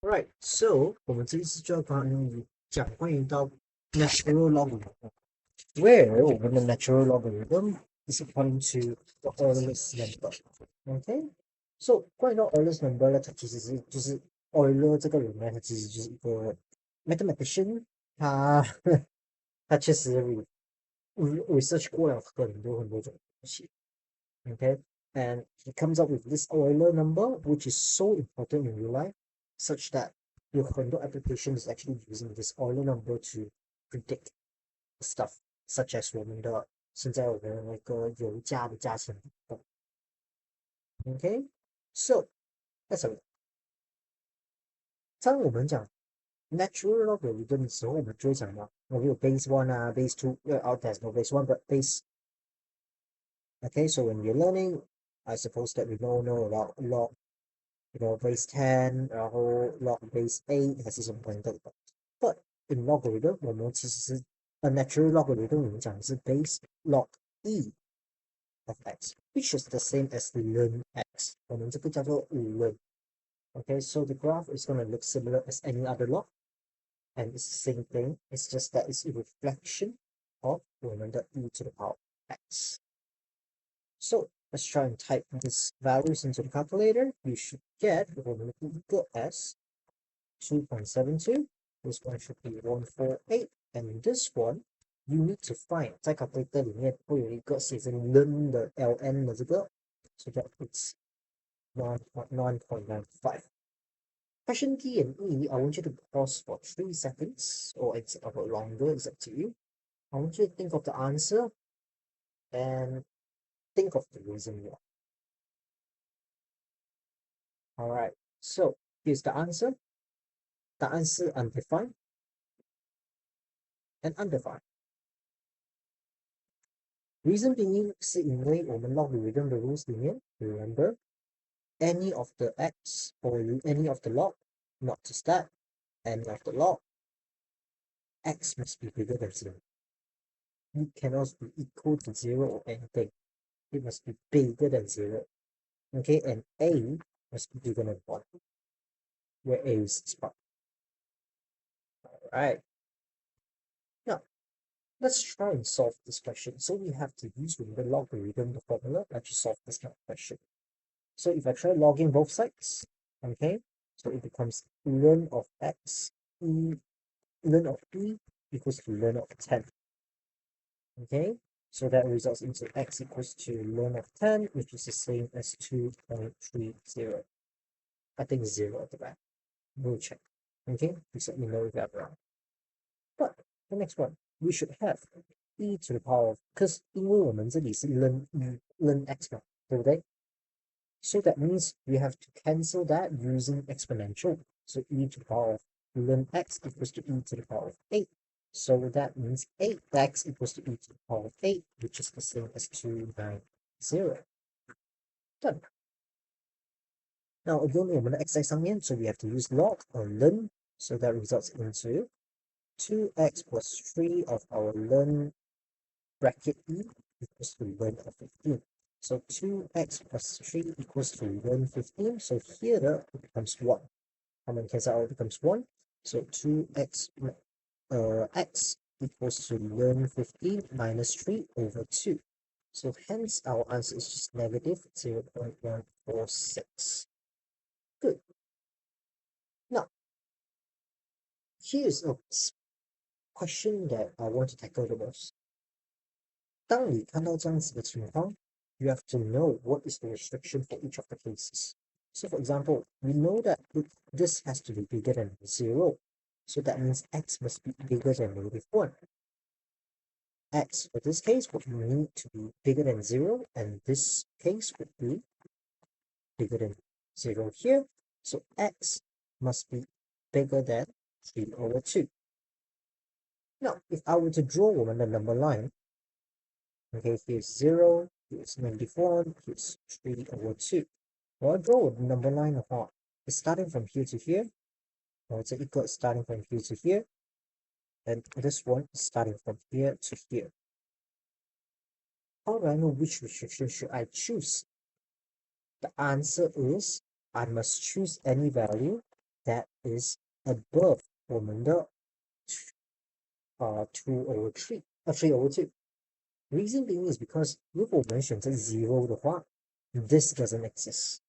Right, so 我们这一次就要关于到 natural logarithm，where 我们的 natural logarithm is according to the Euler's number。OK，so 关于到 Euler's number 呢，它其实就是 Euler 这个人呢，他其实就是一个 mathematician，他他确实 research 过了很多种东西。OK，and he comes up with this Euler number, which is so important in real life, such that 有很多 applications actually using this Euler number to predict stuff, such as 我们的现在我们的那个油价的价钱。OK，so let's have it. 当我们讲 natural logarithm 的时候，我们就会讲到我们有 base one 啊，base two. There's no base one, but base. Okay, so when we're learning, I suppose that we know about log base 10, 然后 log base 8还是什么等等的。But in logarithm, 我们其实是 a natural logarithm，我们讲的是 base log e of x, which is the same as ln x。我们这个叫做ln。Okay, so the graph is going to look similar as any other log, and it's the same thing. It's just that it's a reflection of 我们的 e to the power x. So let's try and type these values into the calculator. You should get 我们的第一个 s 2.72. This one should be 148. And this one, you need to find 在 calculator 里面会有一个写成 ln 的 ln 的这个 so that it's 9.95. Question D and E, I want you to pause for 3 seconds, or it's a bit longer, it's up to you. I want you to think of the answer and think of the reason why. Alright, so here's the answer. The answer undefined and undefined. Reason being 是因为我们 logarithm 的 rules 里面 remember any of the x or any of the log, not just that, any of the log, x must be bigger than 0. It cannot be equal to 0 or anything. It must be bigger than 0. Okay, and a must be bigger than 1, where a is this part. Alright. Now, let's try and solve this question. So we have to use the logarithm, the formula, to solve this kind of question. So if I try logging both sides, okay, so it becomes ln of x, ln of e equals to ln of 10. Okay, so that results into x equals to ln of 10, which is the same as 2.30. I think 0 at the back. We'll check. Okay, please let me know if I'm wrong. But the next one, we should have e to the power of, because 因为我们这里是 ln x 嘛，对不对？ So that means we have to cancel that using exponential. So e to the power of ln x equals to e to the power of 8. So that means 8x equals to e to the power of 8, which is the same as 290. Done. Now again, 我们的 x 在上面, so we have to use log or ln. So that results into 2x plus 3 of our ln bracket e equals to ln of 15. So 2x plus 3 equals to ln 15. So here it becomes 1. How many cancel out? It becomes 1. So 2x x equals to ln 15 minus 3 over 2. So hence our answer is just negative 0.146. Good. Now, here's a question that I want to tackle the most. 当你看到这样子的情况, you have to know what is the restriction for each of the cases. So for example, we know that this has to be bigger than 0. So that means x must be bigger than -1. X for this case would need to be bigger than 0, and this case would be bigger than 0 here. So x must be bigger than 3 over 2. Now, if I were to draw the number line, okay, here's 0, here's 91, here's 3 over 2. Well, I draw the number line apart. It's starting from here to here. Or it's equal starting from here to here. And this one is starting from here to here. How do I know which restriction should I choose? The answer is I must choose any value that is above 我们的2 over 3 3 over 2. Reason being is because 如果我们选择 0 的话 this doesn't exist.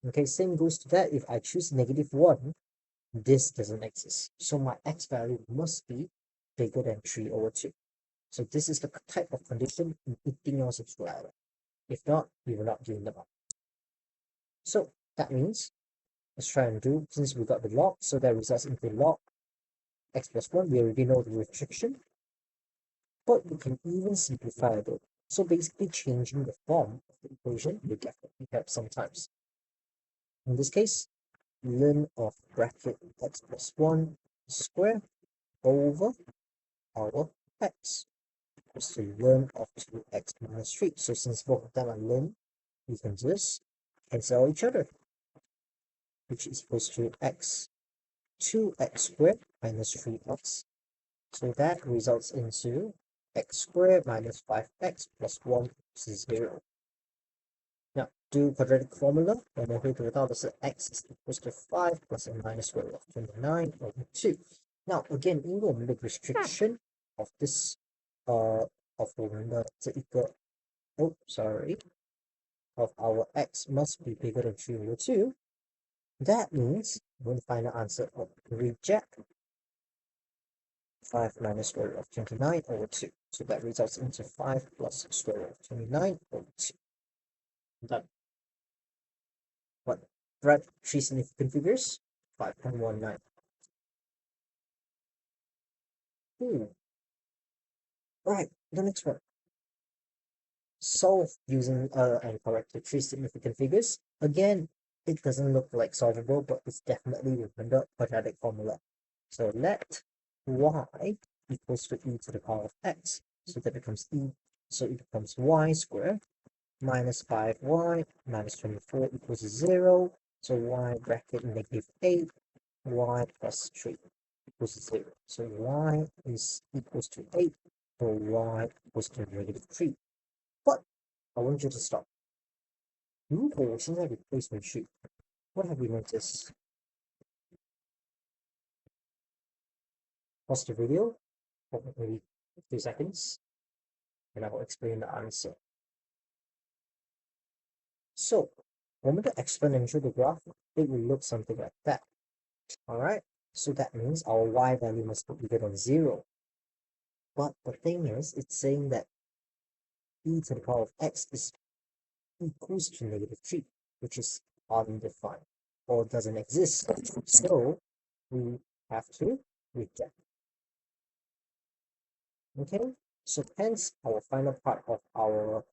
Okay, same goes to that. If I choose -1, this doesn't exist. So my x value must be bigger than 3 over 2. So this is the type of condition 你一定要是出来的. If not, you will not gain them up. So that means, let's try and do, since we got the log, so that results into log x plus 1. We already know the restriction. But we can even simplify it. So basically changing the form of the equation will definitely help sometimes. In this case, ln of bracket x plus 1 square over our x equals to ln of 2x minus 3. So since both of them are ln, we can just cancel each other, which is equals to x 2x squared minus 3x. So that results into x squared minus 5x plus 1 is 0. Now, do quadratic formula, 我们会得到的是 x is equals to 5 plus or minus square root of 29 over 2. Now, again, 因为我们的 restriction of this, of 我们的这一个 of our x must be bigger than 3 over 2, that means we're going to find the answer of reject 5 minus square root of 29 over 2. So that results into 5 plus square root of 29 over 2. Done. What? Right, 3 significant figures? 5.19. Right, the next one. Solve using and correct the 3 significant figures. Again, it doesn't look like solvable, but it's definitely within the quadratic formula. So let y equals to e to the power of x. So that becomes e, so it becomes y squared minus 5y minus 24 equals 0. So y bracket -8, y plus 3 equals 0. So y is equals to 8, or y equals to -3. But I want you to stop. 如果我现在 replace 回去 what have we noticed? Pause the video for maybe a few seconds, and I will explain the answer. So, 我们的 exponential graph, it will look something like that. Alright, so that means our y value must be bigger than 0. But the thing is, it's saying that e to the power of x is equals to -3, which is undefined or doesn't exist. So we have to reject. Okay, so hence our final part of our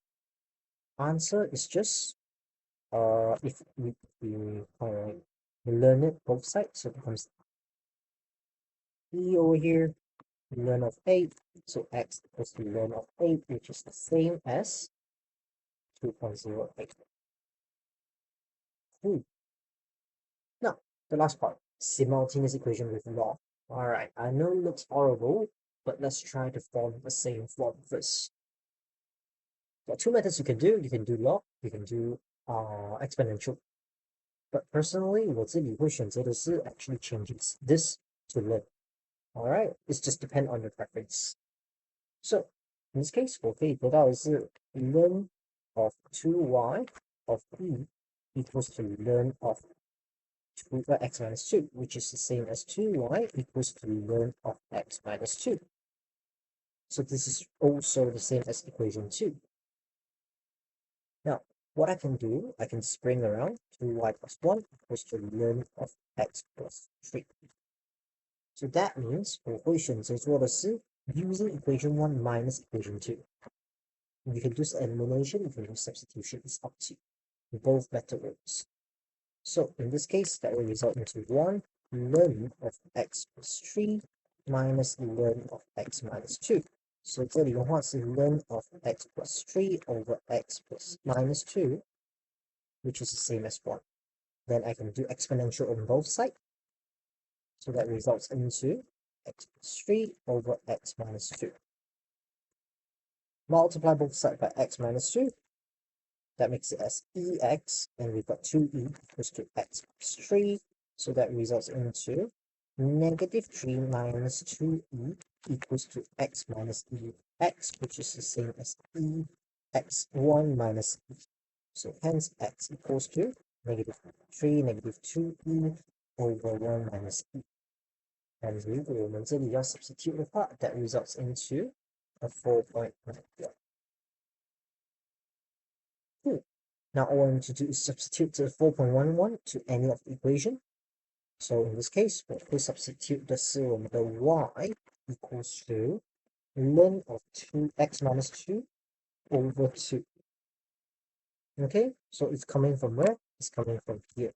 answer is just if we learn it both sides, so it becomes e over here, ln of 8, so x equals to ln of 8, which is the same as 2.08. Now, the last part, simultaneous equation with log. Alright, I know it looks horrible, but let's try to form the same form first. There are two methods you can do. You can do log, you can do exponential. But personally, 我自己会选择的是 actually changes this to ln. Alright, it's just depend on your preference. So, in this case, 我可以得到的是 ln of 2y of e equals to ln of x minus 2, which is the same as 2y equals to ln of x minus 2. So this is also the same as equation 2. Now, what I can do, I can spring around 2y plus 1 equals to ln of x plus 3. So that means 我会选择做的是 using equation 1 minus equation 2. You can do elimination, you can do substitution, it's up to you. Both better works. So in this case, that will result into 1 ln of x plus 3 minus ln of x minus 2. So 这里的话是 ln of x plus 3 over x plus minus 2, which is the same as 1. Then I can do exponential on both sides. So that results into x plus 3 over x minus 2. Multiply both sides by x minus 2. That makes it as ex, and we've got 2e equals to x plus 3. So that results into negative 3 minus 2e equals to x minus e x, which is the same as e x1 minus e. So hence x equals to negative 3 negative 2e over 1 minus e. And 如果我们这里要 substitute 的话 that results into a 4.9. Cool. Now all I need to do is substitute the 4.11 to any of the equation. So in this case, 我会 substitute 的是我们的 y equals to ln of 2x minus 2 over 2. Okay, so it's coming from where? It's coming from here.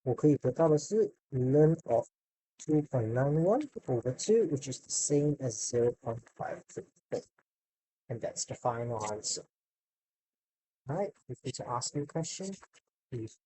我可以得到的是 ln of 2.91 over 2, which is the same as 0.538. And that's the final answer. Alright, if you to ask me a question, please